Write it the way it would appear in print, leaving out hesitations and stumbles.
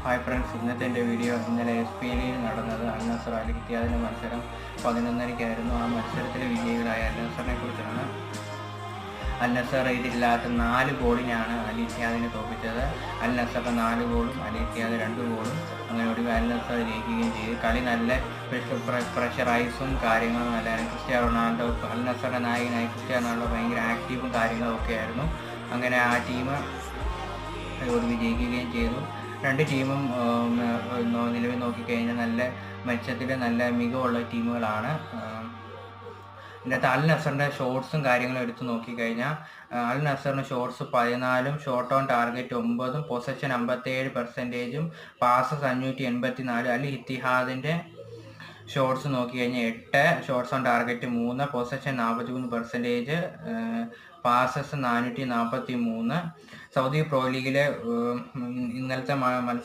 Hi friends, ഇന്നത്തെ എൻ്റെ video ഇന്നലെ SPL നടന്നത് അൽ നസർ അൽ ഇത്തിഹാദിൻ്റെ മത്സരം 11:30-ക്കായിരുന്നു. ആ മത്സരത്തിലെ വിജയികളായ അൽ നസറിനെ കുറിച്ചാണ്. അൽ നസർ ഇതില്ലാത്ത 4 ഗോളിനാണ് അൽ ഇത്തിഹാദിനെ തോൽപ്പിച്ചത്. അൽ നസറിന് 4 ഗോളും അൽ ഇത്തിഹാദ് 2 ഗോളും. അങ്ങനെ ഒടുവിൽ അൽ നസർ ജയിക്കുകയും ചെയ്തു. കളി നല്ല പ്രഷറൈസും കാര്യങ്ങളും നല്ലതായിരുന്നു. ക്രിസ്ത്യാനോ റൊണാൾഡോ, അൽ നസറിൻ്റെ നായകനായി ക്രിസ്ത്യാനോ റൊണാൾഡോ ഭയങ്കര ആക്റ്റീവും കാര്യങ്ങളും ഒക്കെ ആയിരുന്നു. അങ്ങനെ ആ ടീം ഒടുവിൽ ജയിക്കുകയും ചെയ്തു. രണ്ട് ടീമും നിലവിൽ നോക്കിക്കഴിഞ്ഞാൽ നല്ല മെച്ചത്തിൽ നല്ല മികവുള്ള ടീമുകളാണ്. ഇതിനകത്ത് അൽ നസറിൻ്റെ ഷോട്ട്സും കാര്യങ്ങളും എടുത്ത് നോക്കിക്കഴിഞ്ഞാൽ അൽ നസറിന് shots 14, shot on target 9, possession 57%, passes 584. Al ഇത്തിഹാദിൻ്റെ ഷോട്ട്സ് നോക്കിക്കഴിഞ്ഞാൽ 8, shots on target 3, possession 43%, passes 443. Saudi pro ലീഗിലെ ഇന്നലത്തെ